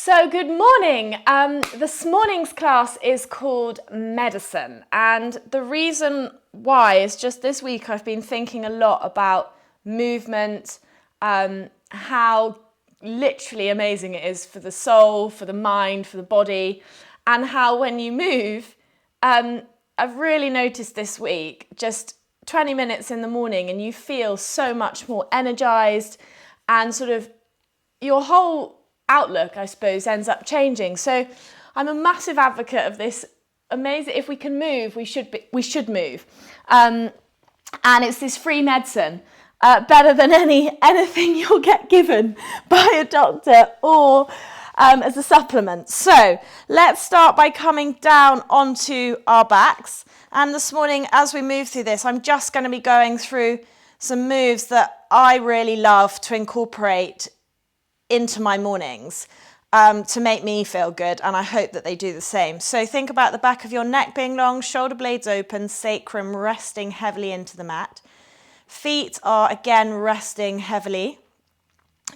So good morning. This morning's class is called medicine, and the reason why is just this week I've been thinking a lot about movement, how literally amazing it is for the soul, for the mind, for the body, and how when you move, I've really noticed this week, just 20 minutes in the morning and you feel so much more energized and sort of your whole outlook, I suppose, ends up changing. So I'm a massive advocate of this. Amazing. If we can move, we should move. And it's this free medicine, better than anything you'll get given by a doctor or as a supplement. So let's start by coming down onto our backs. And this morning, as we move through this, I'm just going to be going through some moves that I really love to incorporate into my mornings to make me feel good, and I hope that they do the same. So think about the back of your neck being long, shoulder blades open, sacrum resting heavily into the mat. Feet are again resting heavily.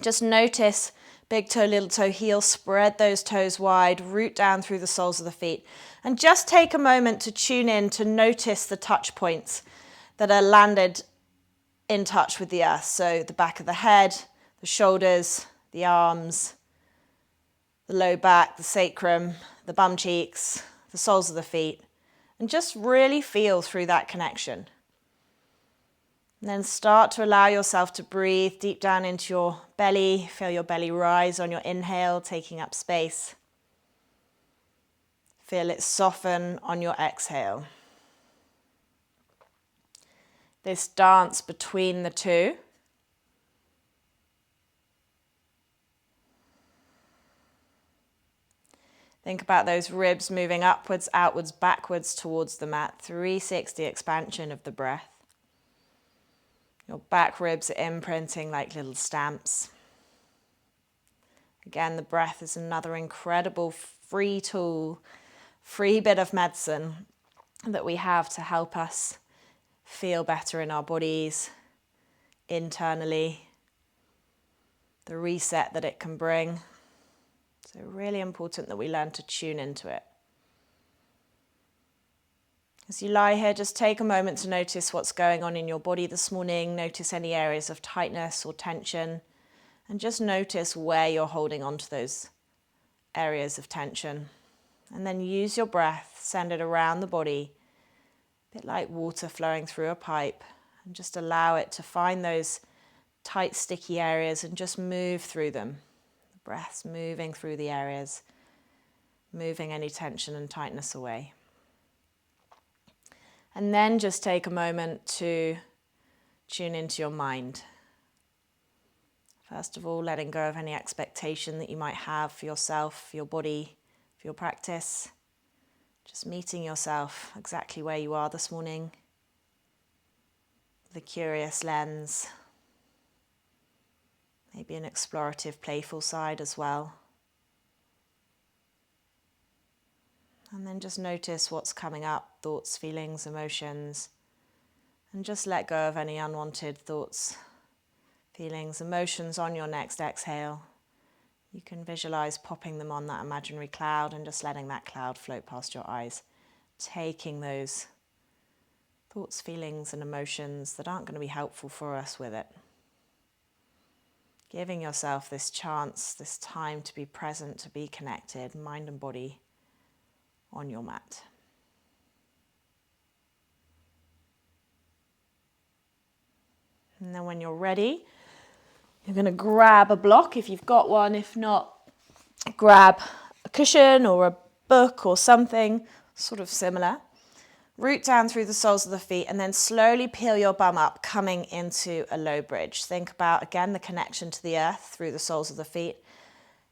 Just notice big toe, little toe, heel, spread those toes wide, root down through the soles of the feet, and just take a moment to tune in to notice the touch points that are landed in touch with the earth. So the back of the head, the shoulders, the arms, the low back, the sacrum, the bum cheeks, the soles of the feet, and just really feel through that connection. And then start to allow yourself to breathe deep down into your belly. Feel your belly rise on your inhale, taking up space. Feel it soften on your exhale. This dance between the two. Think about those ribs moving upwards, outwards, backwards towards the mat. 360 expansion of the breath. Your back ribs are imprinting like little stamps. Again, the breath is another incredible free tool, free bit of medicine that we have to help us feel better in our bodies, internally, the reset that it can bring. So really important that we learn to tune into it. As you lie here, just take a moment to notice what's going on in your body this morning. Notice any areas of tightness or tension, and just notice where you're holding on to those areas of tension. And then use your breath, send it around the body, a bit like water flowing through a pipe, and just allow it to find those tight, sticky areas and just move through them. Breaths moving through the areas, moving any tension and tightness away. And then just take a moment to tune into your mind. First of all, letting go of any expectation that you might have for yourself, for your body, for your practice. Just meeting yourself exactly where you are this morning, with a curious lens. Maybe an explorative, playful side as well. And then just notice what's coming up, thoughts, feelings, emotions. And just let go of any unwanted thoughts, feelings, emotions on your next exhale. You can visualize popping them on that imaginary cloud and just letting that cloud float past your eyes. Taking those thoughts, feelings, and emotions that aren't going to be helpful for us with it. Giving yourself this chance, this time to be present, to be connected, mind and body, on your mat. And then when you're ready, you're going to grab a block if you've got one. If not, grab a cushion or a book or something sort of similar. Root down through the soles of the feet and then slowly peel your bum up, coming into a low bridge. Think about, again, the connection to the earth through the soles of the feet.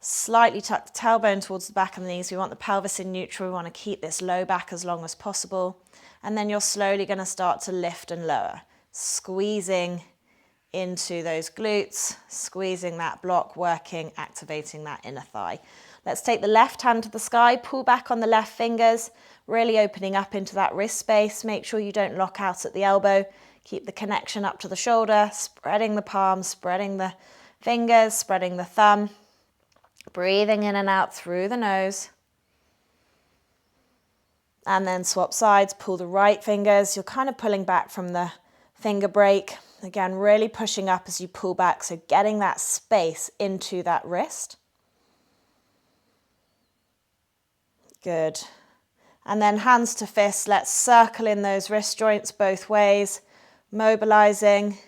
Slightly tuck the tailbone towards the back of the knees. We want the pelvis in neutral. We want to keep this low back as long as possible. And then you're slowly going to start to lift and lower, squeezing into those glutes, squeezing that block, working, activating that inner thigh. Let's take the left hand to the sky, pull back on the left fingers, really opening up into that wrist space. Make sure you don't lock out at the elbow. Keep the connection up to the shoulder, spreading the palms, spreading the fingers, spreading the thumb. Breathing in and out through the nose. And then swap sides, pull the right fingers. You're kind of pulling back from the finger break. Again, really pushing up as you pull back, so getting that space into that wrist. Good. And then hands to fists, let's circle in those wrist joints both ways, mobilizing.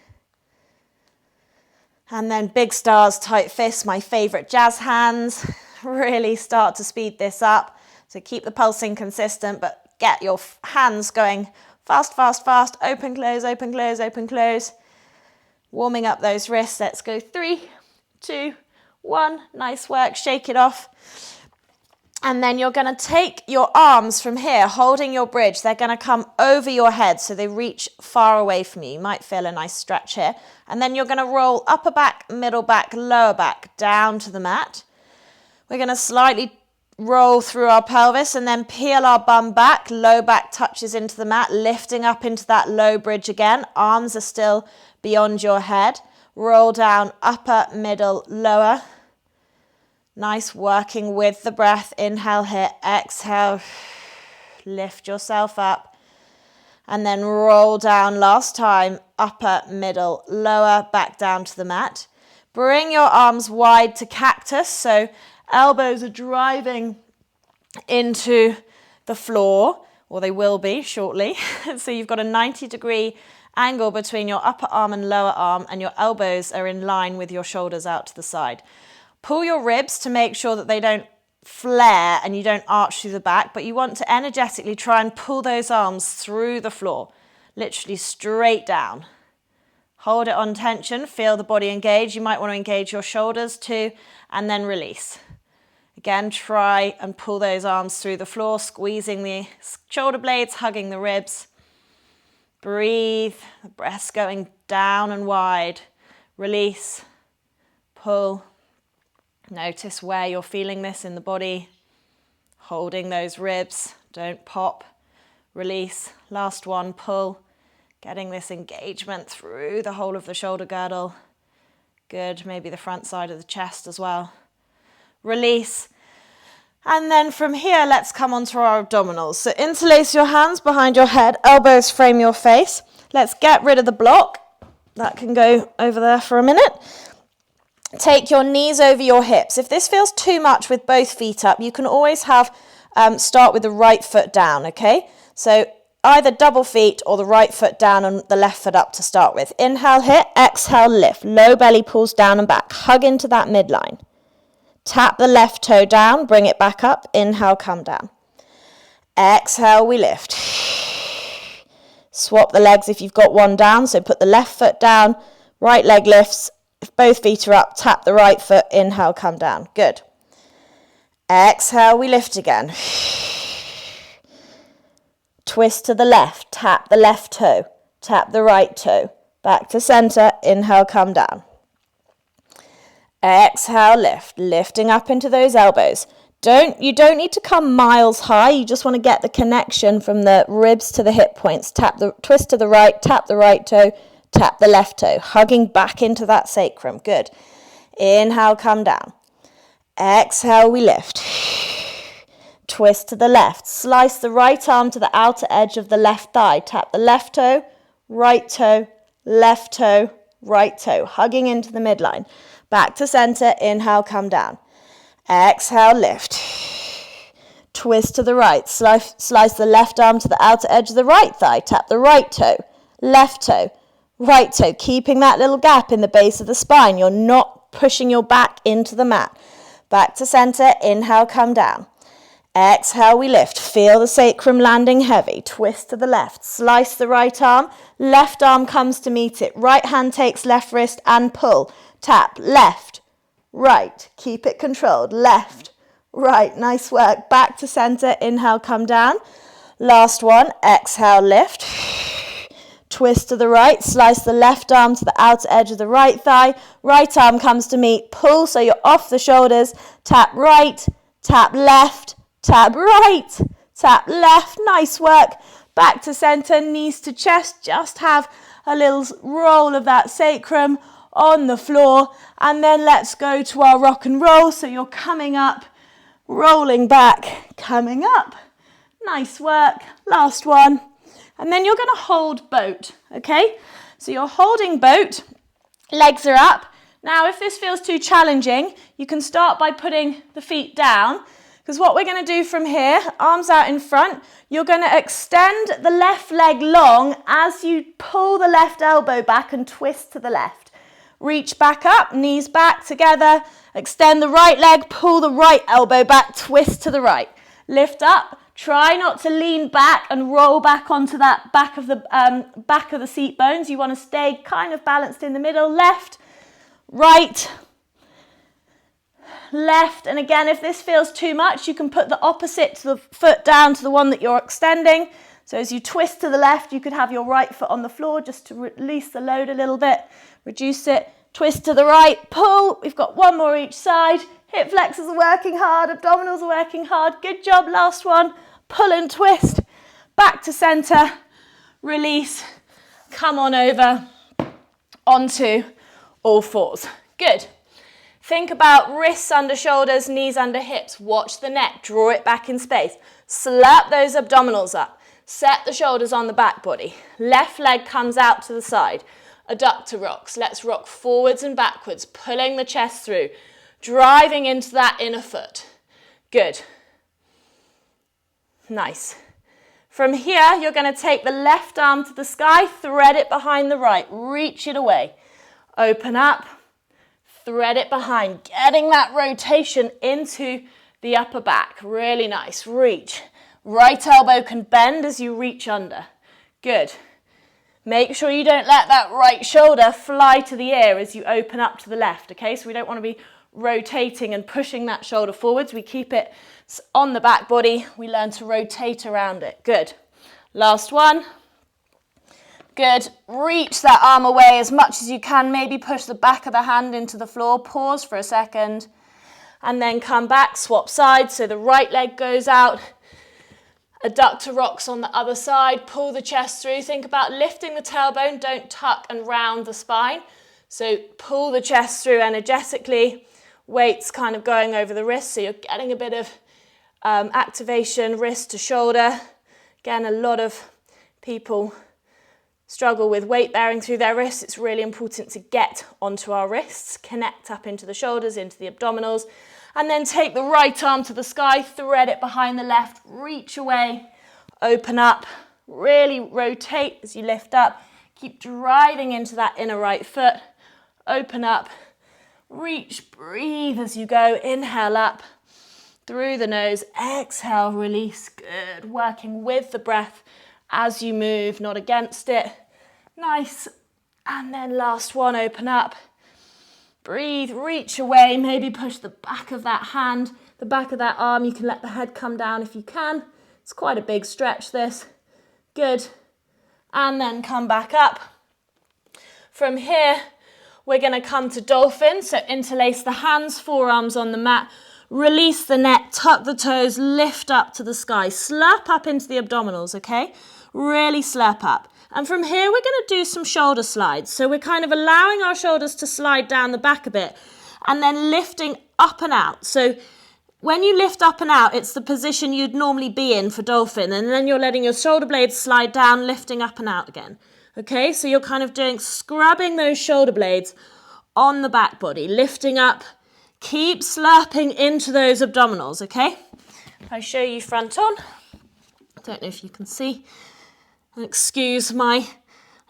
And then big stars, tight fists, my favorite jazz hands. Really start to speed this up. So keep the pulsing consistent, but get your hands going fast, fast, fast. Open, close, open, close, open, close. Warming up those wrists. Let's go 3, 2, 1. Nice work. Shake it off. And then you're going to take your arms from here, holding your bridge. They're going to come over your head, so they reach far away from you. You might feel a nice stretch here. And then you're going to roll upper back, middle back, lower back, down to the mat. We're going to slightly roll through our pelvis and then peel our bum back. Low back touches into the mat, lifting up into that low bridge again. Arms are still beyond your head. Roll down, upper, middle, lower. Nice, working with the breath. Inhale here, exhale, lift yourself up. And then roll down last time, upper, middle, lower, back down to the mat. Bring your arms wide to cactus, so elbows are driving into the floor, or they will be shortly. So you've got a 90-degree angle between your upper arm and lower arm, and your elbows are in line with your shoulders out to the side. Pull your ribs to make sure that they don't flare and you don't arch through the back, but you want to energetically try and pull those arms through the floor, literally straight down. Hold it on tension, feel the body engage. You might want to engage your shoulders too, and then release. Again, try and pull those arms through the floor, squeezing the shoulder blades, hugging the ribs. Breathe, the breath's going down and wide. Release, pull. Notice where you're feeling this in the body. Holding those ribs, don't pop. Release, last one, pull. Getting this engagement through the whole of the shoulder girdle. Good, maybe the front side of the chest as well. Release. And then from here, let's come onto our abdominals. So interlace your hands behind your head, elbows frame your face. Let's get rid of the block. That can go over there for a minute. Take your knees over your hips. If this feels too much with both feet up, you can always start with the right foot down, okay? So either double feet or the right foot down and the left foot up to start with. Inhale here, exhale, lift. Low belly pulls down and back. Hug into that midline. Tap the left toe down, bring it back up. Inhale, come down. Exhale, we lift. Swap the legs if you've got one down. So put the left foot down, right leg lifts. If both feet are up, tap the right foot. Inhale, come down. Good. Exhale, we lift again. Twist to the left. Tap the left toe. Tap the right toe. Back to center. Inhale, come down. Exhale, lift. Lifting up into those elbows. You don't need to come miles high. You just want to get the connection from the ribs to the hip points. Twist to the right. Tap the right toe. Tap the left toe, hugging back into that sacrum. Good. Inhale, come down. Exhale, we lift. Twist to the left. Slice the right arm to the outer edge of the left thigh. Tap the left toe, right toe, left toe, right toe, hugging into the midline. Back to center. Inhale, come down. Exhale, lift. Twist to the right. Slice the left arm to the outer edge of the right thigh. Tap the right toe, left toe, right toe, keeping that little gap in the base of the spine. You're not pushing your back into the mat. Back to center. Inhale, come down. Exhale, we lift. Feel the sacrum landing heavy. Twist to the left. Slice the right arm. Left arm comes to meet it. Right hand takes left wrist and pull. Tap left, right. Keep it controlled. Left, right. Nice work. Back to center. Inhale, come down. Last one. Exhale, lift. Twist to the right, slice the left arm to the outer edge of the right thigh. Right arm comes to meet, pull so you're off the shoulders. Tap right, tap left, tap right, tap left. Nice work. Back to center, knees to chest. Just have a little roll of that sacrum on the floor. And then let's go to our rock and roll. So you're coming up, rolling back, coming up. Nice work. Last one. And then you're going to hold boat, okay? So you're holding boat, legs are up. Now, if this feels too challenging, you can start by putting the feet down, because what we're going to do from here, arms out in front, you're going to extend the left leg long as you pull the left elbow back and twist to the left. Reach back up, knees back together, extend the right leg, pull the right elbow back, twist to the right. Lift up, try not to lean back and roll back onto that back of the seat bones. You want to stay kind of balanced in the middle, left, right, left. And again, if this feels too much, you can put the opposite to the foot down to the one that you're extending. So as you twist to the left, you could have your right foot on the floor just to release the load a little bit, reduce it, twist to the right, pull. We've got one more each side. Hip flexors are working hard, abdominals are working hard. Good job, last one. Pull and twist, back to center, release, come on over onto all fours. Good. Think about wrists under shoulders, knees under hips. Watch the neck, draw it back in space. Slurp those abdominals up. Set the shoulders on the back body. Left leg comes out to the side. Adductor rocks. Let's rock forwards and backwards, pulling the chest through, driving into that inner foot. Good. Nice. From here, you're going to take the left arm to the sky, thread it behind the right, reach it away. Open up, thread it behind, getting that rotation into the upper back. Really nice. Reach. Right elbow can bend as you reach under. Good. Make sure you don't let that right shoulder fly to the ear as you open up to the left, okay? So we don't want to be rotating and pushing that shoulder forwards. We keep it on the back body. We learn to rotate around it. Good. Last one. Good. Reach that arm away as much as you can. Maybe push the back of the hand into the floor. Pause for a second. And then come back. Swap sides. So the right leg goes out. Adductor rocks on the other side. Pull the chest through. Think about lifting the tailbone. Don't tuck and round the spine. So pull the chest through energetically. Weights kind of going over the wrist. So you're getting a bit of activation, wrist to shoulder. Again, a lot of people struggle with weight bearing through their wrists. It's really important to get onto our wrists, connect up into the shoulders, into the abdominals, and then take the right arm to the sky, thread it behind the left, reach away, open up, really rotate as you lift up. Keep driving into that inner right foot, open up, reach, breathe as you go, inhale up, through the nose, exhale, release, good. Working with the breath as you move, not against it. Nice. And then last one, open up. Breathe, reach away, maybe push the back of that hand, the back of that arm. You can let the head come down if you can. It's quite a big stretch, this. Good. And then come back up. From here, we're going to come to dolphin. So interlace the hands, forearms on the mat. Release the neck, tuck the toes, lift up to the sky. Slurp up into the abdominals, okay? Really slurp up. And from here, we're going to do some shoulder slides. So we're kind of allowing our shoulders to slide down the back a bit and then lifting up and out. So when you lift up and out, it's the position you'd normally be in for dolphin. And then you're letting your shoulder blades slide down, lifting up and out again. Okay, so you're kind of doing scrubbing those shoulder blades on the back body, lifting up. Keep slurping into those abdominals, okay? If I show you front on, I don't know if you can see. Excuse I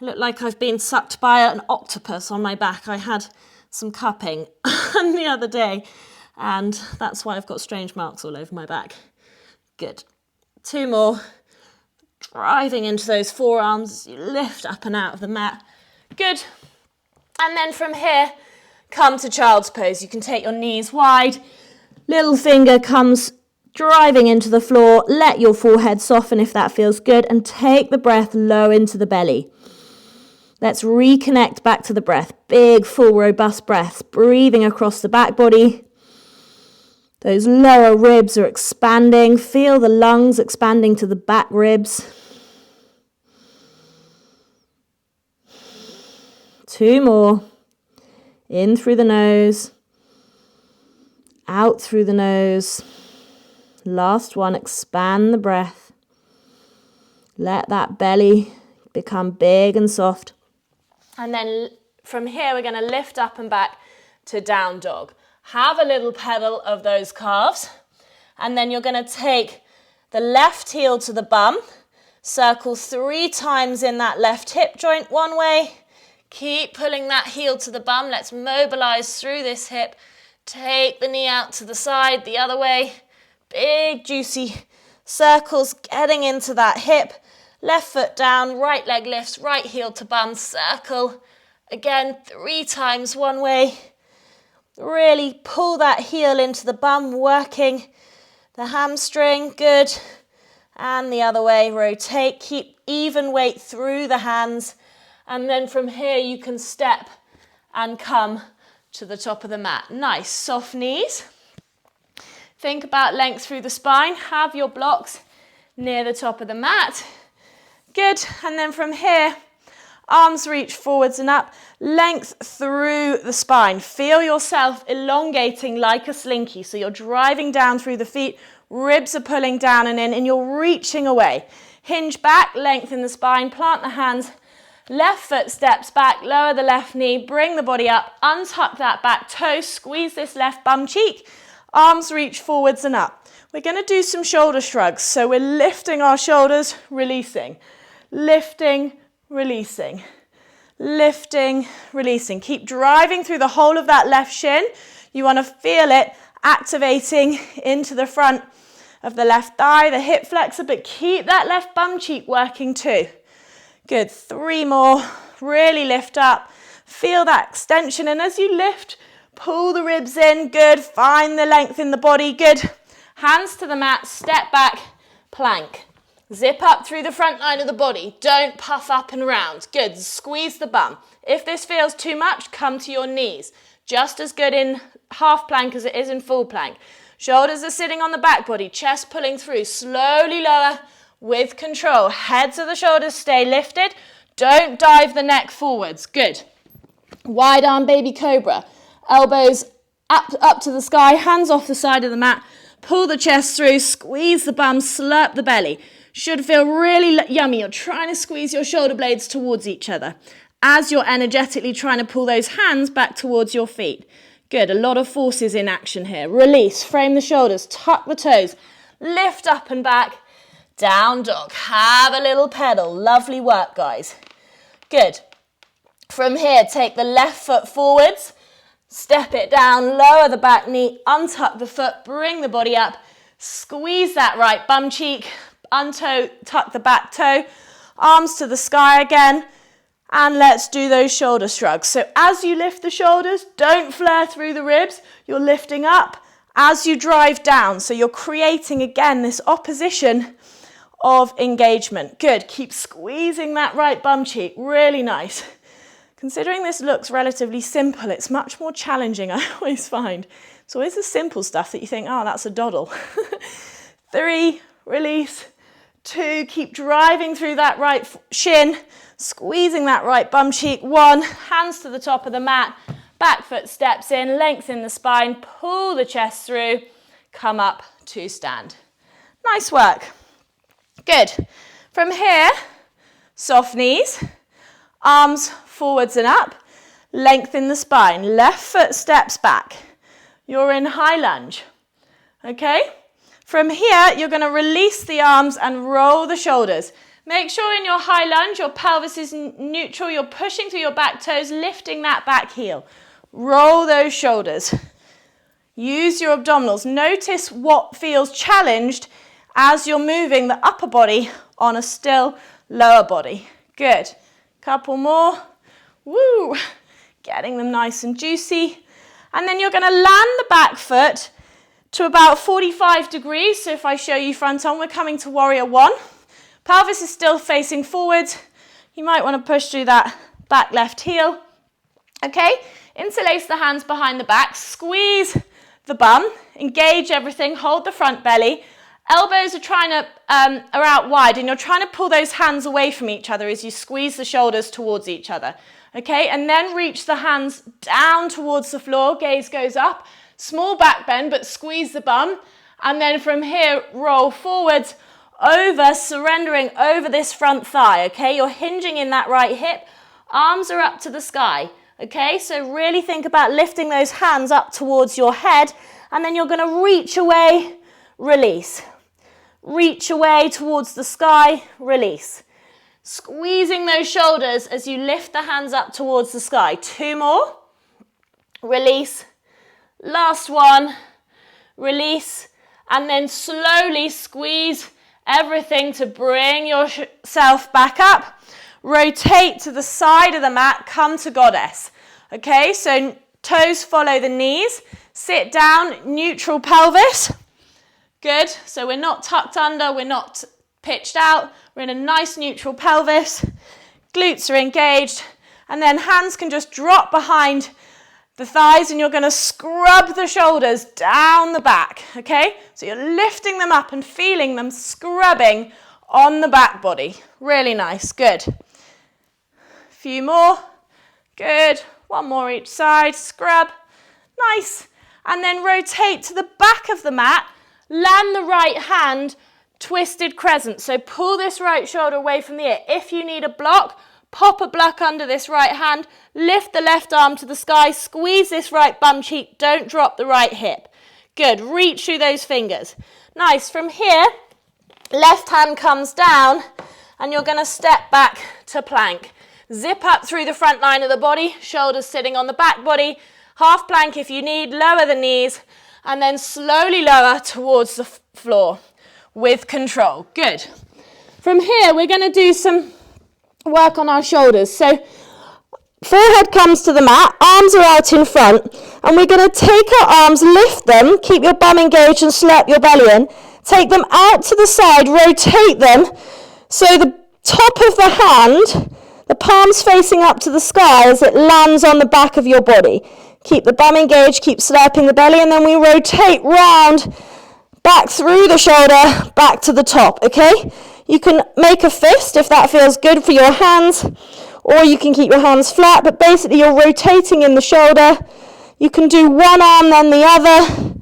look like I've been sucked by an octopus on my back. I had some cupping the other day, and that's why I've got strange marks all over my back. Good. 2 more. Driving into those forearms as you lift up and out of the mat. Good. And then from here, come to child's pose. You can take your knees wide. Little finger comes driving into the floor. Let your forehead soften if that feels good. And take the breath low into the belly. Let's reconnect back to the breath. Big, full, robust breaths. Breathing across the back body. Those lower ribs are expanding. Feel the lungs expanding to the back ribs. 2 more. In through the nose, out through the nose. Last one, expand the breath. Let that belly become big and soft. And then from here, we're going to lift up and back to down dog. Have a little pedal of those calves. And then you're going to take the left heel to the bum. Circle 3 times in that left hip joint one way. Keep pulling that heel to the bum. Let's mobilize through this hip. Take the knee out to the side, the other way. Big, juicy circles getting into that hip. Left foot down, right leg lifts, right heel to bum, circle. Again, 3 times one way. Really pull that heel into the bum, working the hamstring, good. And the other way, rotate, keep even weight through the hands. And then from here, you can step and come to the top of the mat. Nice, soft knees. Think about length through the spine. Have your blocks near the top of the mat. Good, and then from here, arms reach forwards and up, length through the spine. Feel yourself elongating like a slinky. So you're driving down through the feet, ribs are pulling down and in, and you're reaching away. Hinge back, lengthen the spine, plant the hands, left foot steps back, lower the left knee, bring the body up, untuck that back toe, squeeze this left bum cheek, arms reach forwards and up. We're going to do some shoulder shrugs. So we're lifting our shoulders, releasing, lifting, releasing, lifting, releasing. Keep driving through the whole of that left shin. You want to feel it activating into the front of the left thigh, the hip flexor, but keep that left bum cheek working too. Good, 3 more. Really lift up. Feel that extension, and as you lift, pull the ribs in. Good, find the length in the body. Good. Hands to the mat, step back, plank. Zip up through the front line of the body. Don't puff up and round. Good, squeeze the bum. If this feels too much, come to your knees. Just as good in half plank as it is in full plank. Shoulders are sitting on the back body, chest pulling through. Slowly lower with control. Heads of the shoulders stay lifted. Don't dive the neck forwards. Good. Wide arm baby cobra. Elbows up to the sky, hands off the side of the mat. Pull the chest through, squeeze the bum, slurp the belly. Should feel really yummy. You're trying to squeeze your shoulder blades towards each other as you're energetically trying to pull those hands back towards your feet. Good, a lot of forces in action here. Release, frame the shoulders, tuck the toes, lift up and back, down dog. Have a little pedal. Lovely work, guys. Good. From here, take the left foot forwards, step it down, lower the back knee, untuck the foot, bring the body up, squeeze that right bum cheek, tuck the back toe, arms to the sky again. And let's do those shoulder shrugs. So as you lift the shoulders, don't flare through the ribs. You're lifting up as you drive down. So you're creating, again, this opposition of engagement. Good. Keep squeezing that right bum cheek. Really nice. Considering this looks relatively simple, it's much more challenging, I always find. It's always the simple stuff that you think, oh, that's a doddle. 3, release. 2, keep driving through that right shin. Squeezing that right bum cheek. 1, hands to the top of the mat. Back foot steps in, lengthen the spine, pull the chest through, come up to stand. Nice work. Good. From here, soft knees, arms forwards and up, lengthen the spine. Left foot steps back. You're in high lunge. Okay? From here, you're going to release the arms and roll the shoulders. Make sure in your high lunge, your pelvis is neutral. You're pushing through your back toes, lifting that back heel. Roll those shoulders. Use your abdominals. Notice what feels challenged as you're moving the upper body on a still lower body. Good. Couple more. Woo. Getting them nice and juicy. And then you're going to land the back foot to about 45 degrees. So if I show you front on, we're coming to warrior 1. Pelvis is still facing forwards. You might want to push through that back left heel. Okay, interlace the hands behind the back, squeeze the bum, engage everything, hold the front belly. Elbows are out wide, and you're trying to pull those hands away from each other as you squeeze the shoulders towards each other. Okay, and then reach the hands down towards the floor, gaze goes up, small back bend, but squeeze the bum. And then from here, roll forwards, over, surrendering over this front thigh, okay? You're hinging in that right hip, arms are up to the sky, okay? So really think about lifting those hands up towards your head, and then you're gonna reach away, release. Reach away towards the sky, release. Squeezing those shoulders as you lift the hands up towards the sky. 2 more. Release. Last one. Release. And then slowly squeeze everything to bring yourself back up. Rotate to the side of the mat. Come to goddess. Okay, so toes follow the knees. Sit down, neutral pelvis. Good. So we're not tucked under. We're not pitched out. We're in a nice neutral pelvis, glutes are engaged, and then hands can just drop behind the thighs and you're going to scrub the shoulders down the back, okay? So you're lifting them up and feeling them scrubbing on the back body. Really nice, good. Few more, good. 1 more each side, scrub, nice. And then rotate to the back of the mat, land the right hand, twisted crescent. So pull this right shoulder away from the ear. If you need a block, pop a block under this right hand, lift the left arm to the sky, squeeze this right bum cheek, don't drop the right hip. Good, reach through those fingers. Nice, from here, left hand comes down and you're going to step back to plank. Zip up through the front line of the body, shoulders sitting on the back body, half plank if you need, lower the knees, and then slowly lower towards the floor. With control. Good. From here, we're going to do some work on our shoulders. So forehead comes to the mat, arms are out in front, and we're going to take our arms, lift them, keep your bum engaged and slurp your belly in, take them out to the side, rotate them, so the top of the hand, the palms facing up to the sky as it lands on the back of your body. Keep the bum engaged, keep slurping the belly, and then we rotate round, back through the shoulder, back to the top, okay? You can make a fist if that feels good for your hands, or you can keep your hands flat, but basically you're rotating in the shoulder. You can do one arm then the other,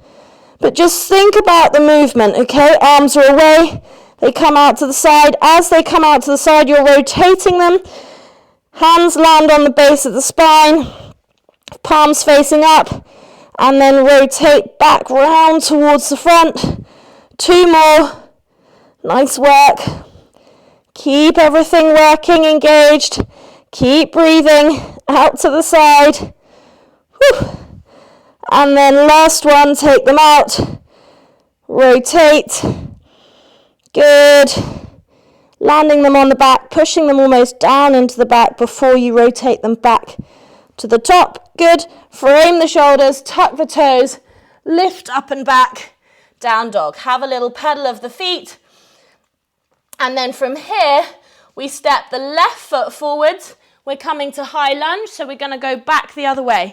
but just think about the movement, okay? Arms are away, they come out to the side. As they come out to the side, you're rotating them. Hands land on the base of the spine, palms facing up, and then rotate back round towards the front. 2 more. Nice work. Keep everything working, engaged. Keep breathing out to the side. Whew. And then last one, take them out. Rotate. Good. Landing them on the back, pushing them almost down into the back before you rotate them back to the top. Good. Frame the shoulders, tuck the toes, lift up and back, down dog. Have a little pedal of the feet. And then from here, we step the left foot forwards. We're coming to high lunge, so we're going to go back the other way.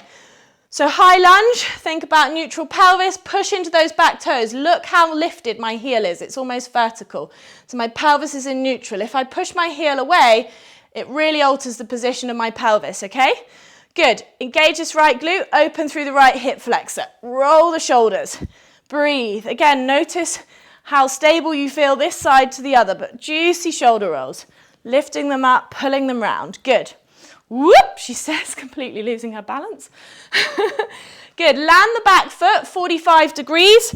So high lunge, think about neutral pelvis, push into those back toes. Look how lifted my heel is. It's almost vertical. So my pelvis is in neutral. If I push my heel away, it really alters the position of my pelvis, okay? Good. Engage this right glute, open through the right hip flexor. Roll the shoulders. Breathe. Again, notice how stable you feel this side to the other, but juicy shoulder rolls. Lifting them up, pulling them round. Good. Whoop, she says, completely losing her balance. Good. Land the back foot 45 degrees.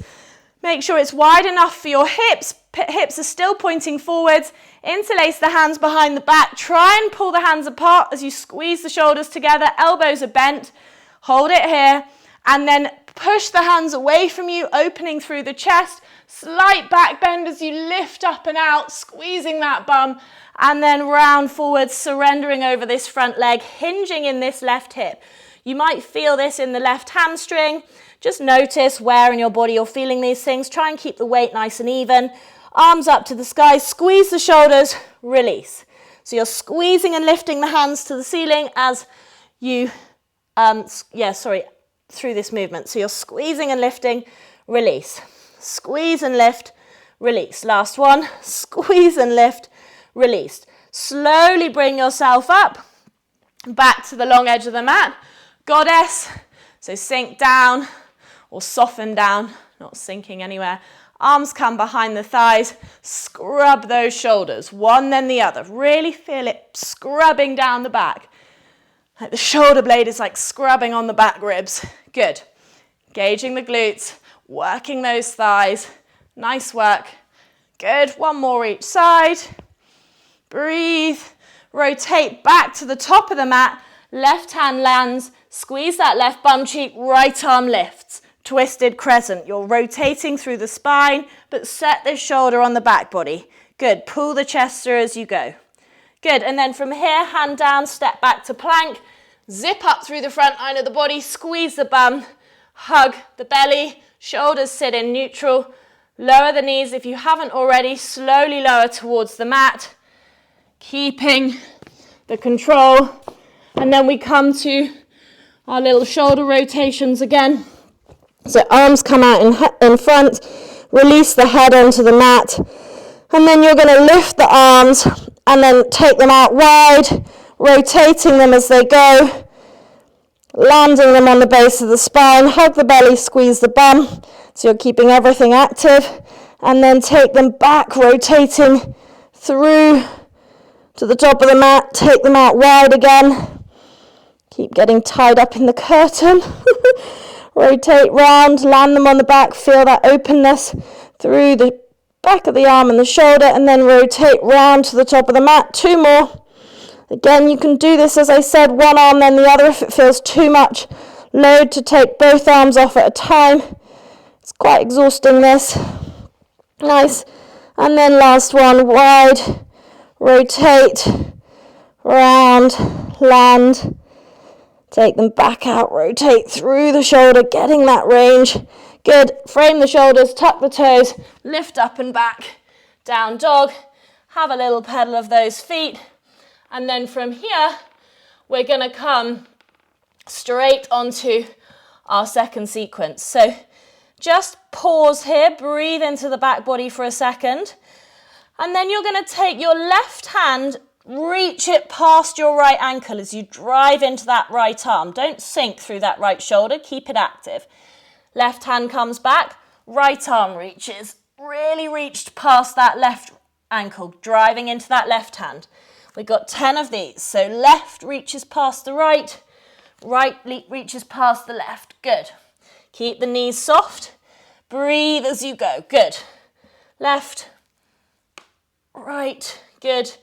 Make sure it's wide enough for your hips. Hips are still pointing forwards. Interlace the hands behind the back. Try and pull the hands apart as you squeeze the shoulders together. Elbows are bent. Hold it here. And then push the hands away from you, opening through the chest. Slight back bend as you lift up and out, squeezing that bum. And then round forward, surrendering over this front leg, hinging in this left hip. You might feel this in the left hamstring. Just notice where in your body you're feeling these things. Try and keep the weight nice and even. Arms up to the sky, squeeze the shoulders, release. So you're squeezing and lifting the hands to the ceiling as you, through this movement. So you're squeezing and lifting, release. Squeeze and lift, release. Last one, squeeze and lift, release. Slowly bring yourself up back to the long edge of the mat. Goddess, so sink down or soften down, not sinking anywhere. Arms come behind the thighs, scrub those shoulders, one then the other. Really feel it scrubbing down the back. Like the shoulder blade is like scrubbing on the back ribs. Good. Engaging the glutes, working those thighs. Nice work. Good. One more each side. Breathe. Rotate back to the top of the mat. Left hand lands. Squeeze that left bum cheek. Right arm lifts. Twisted crescent. You're rotating through the spine, but set this shoulder on the back body. Good. Pull the chest through as you go. Good. And then from here, hand down, step back to plank. Zip up through the front line of the body. Squeeze the bum. Hug the belly. Shoulders sit in neutral. Lower the knees if you haven't already. Slowly lower towards the mat. Keeping the control. And then we come to our little shoulder rotations again. So arms come out in front, release the head onto the mat, and then you're going to lift the arms and then take them out wide, rotating them as they go, landing them on the base of the spine, hug the belly, squeeze the bum, so you're keeping everything active, and then take them back, rotating through to the top of the mat, take them out wide again, keep getting tied up in the curtain. Rotate round, land them on the back, feel that openness through the back of the arm and the shoulder, and then rotate round to the top of the mat. 2 more. Again, you can do this, as I said, one arm then the other if it feels too much load to take both arms off at a time. It's quite exhausting, this. Nice. And then last one, wide, rotate, round, land. Take them back out, rotate through the shoulder, getting that range. Good. Frame the shoulders, tuck the toes, lift up and back. Down dog. Have a little pedal of those feet. And then from here, we're going to come straight onto our second sequence. So just pause here, breathe into the back body for a second. And then you're going to take your left hand, reach it past your right ankle as you drive into that right arm. Don't sink through that right shoulder. Keep it active. Left hand comes back. Right arm reaches. Really reached past that left ankle, driving into that left hand. We've got 10 of these. So left reaches past the right. Right reaches past the left. Good. Keep the knees soft. Breathe as you go. Good. Left. Right. Good.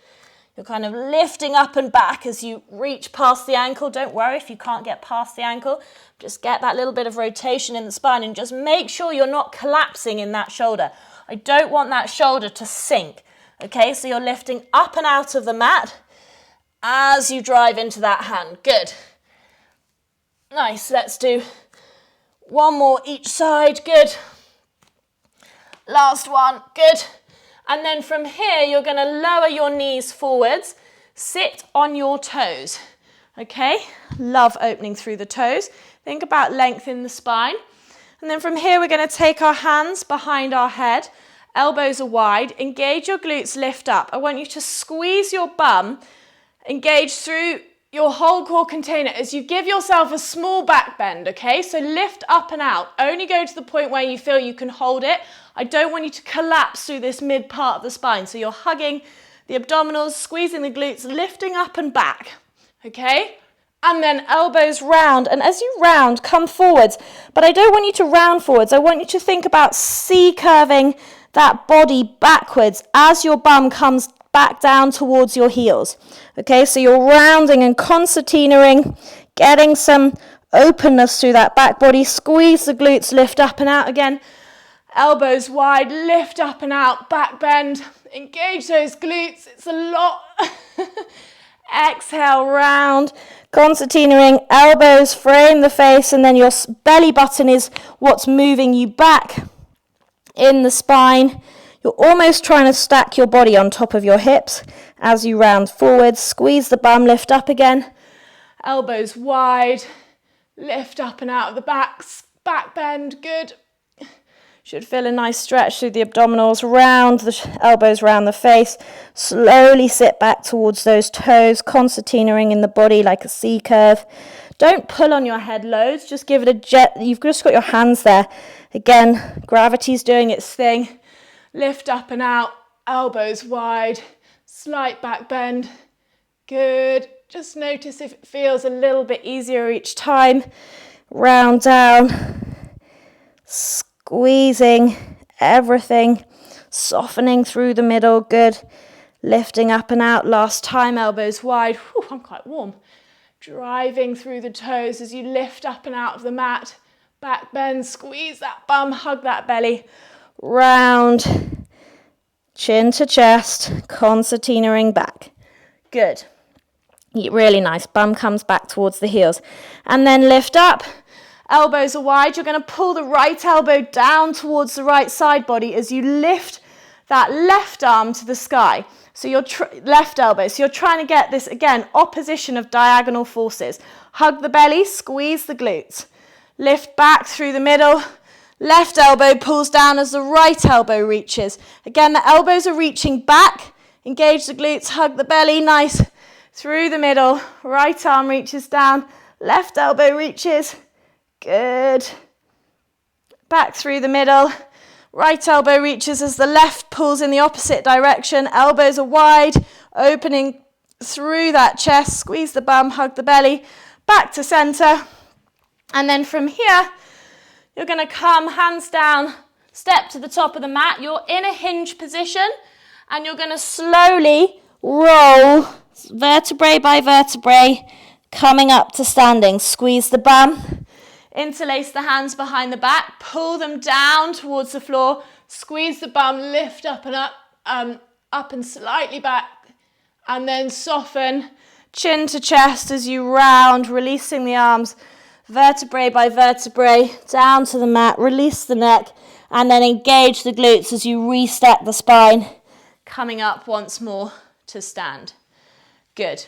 You're kind of lifting up and back as you reach past the ankle. Don't worry if you can't get past the ankle. Just get that little bit of rotation in the spine and just make sure you're not collapsing in that shoulder. I don't want that shoulder to sink. Okay, so you're lifting up and out of the mat as you drive into that hand. Good. Nice. Let's do one more each side. Good. Last one. Good. And then from here, you're going to lower your knees forwards, sit on your toes, okay? Love opening through the toes. Think about length in the spine. And then from here, we're going to take our hands behind our head, elbows are wide, engage your glutes, lift up. I want you to squeeze your bum, engage through your whole core container as you give yourself a small back bend, okay? So lift up and out. Only go to the point where you feel you can hold it. I don't want you to collapse through this mid part of the spine. So you're hugging the abdominals, squeezing the glutes, lifting up and back, okay? And then elbows round. And as you round, come forwards. But I don't want you to round forwards. I want you to think about C-curving that body backwards as your bum comes back down towards your heels. Okay, so you're rounding and concertinaing, getting some openness through that back body. Squeeze the glutes, lift up and out again. Elbows wide, lift up and out, back bend. Engage those glutes, it's a lot. Exhale, round, concertinaing, elbows frame the face, and then your belly button is what's moving you back in the spine. You're almost trying to stack your body on top of your hips as you round forwards. Squeeze the bum, lift up again. Elbows wide, lift up and out of the back bend, good. Should feel a nice stretch through the abdominals, round the elbows, round the face. Slowly sit back towards those toes, concertinaing in the body like a C curve. Don't pull on your head loads, just give it a jet. You've just got your hands there. Again, gravity's doing its thing. Lift up and out, elbows wide, slight back bend. Good. Just notice if it feels a little bit easier each time. Round down, squeezing everything, softening through the middle. Good. Lifting up and out. Last time, elbows wide. Whew, I'm quite warm. Driving through the toes as you lift up and out of the mat. Back bend, squeeze that bum, hug that belly. Round, chin to chest, concertinaing back. Good. Really nice. Bum comes back towards the heels. And then lift up. Elbows are wide. You're going to pull the right elbow down towards the right side body as you lift that left arm to the sky. So your left elbow. So you're trying to get this, again, opposition of diagonal forces. Hug the belly, squeeze the glutes. Lift back through the middle. Left elbow pulls down as the right elbow reaches. Again, the elbows are reaching back. Engage the glutes, hug the belly, nice. Through the middle. Right arm reaches down. Left elbow reaches. Good. Back through the middle. Right elbow reaches as the left pulls in the opposite direction. Elbows are wide, opening through that chest. Squeeze the bum, hug the belly. Back to center. And then from here, you're going to come hands down, step to the top of the mat. You're in a hinge position and you're going to slowly roll vertebrae by vertebrae, coming up to standing. Squeeze the bum. Interlace the hands behind the back, pull them down towards the floor, squeeze the bum, lift up and up, up and slightly back, and then soften, chin to chest as you round, releasing the arms, vertebrae by vertebrae, down to the mat, release the neck, and then engage the glutes as you re-stack the spine, coming up once more to stand. Good.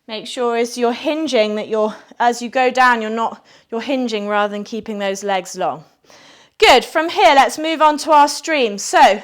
Make sure as you're hinging that as you go down, you're hinging rather than keeping those legs long. Good. From here, let's move on to our stream. So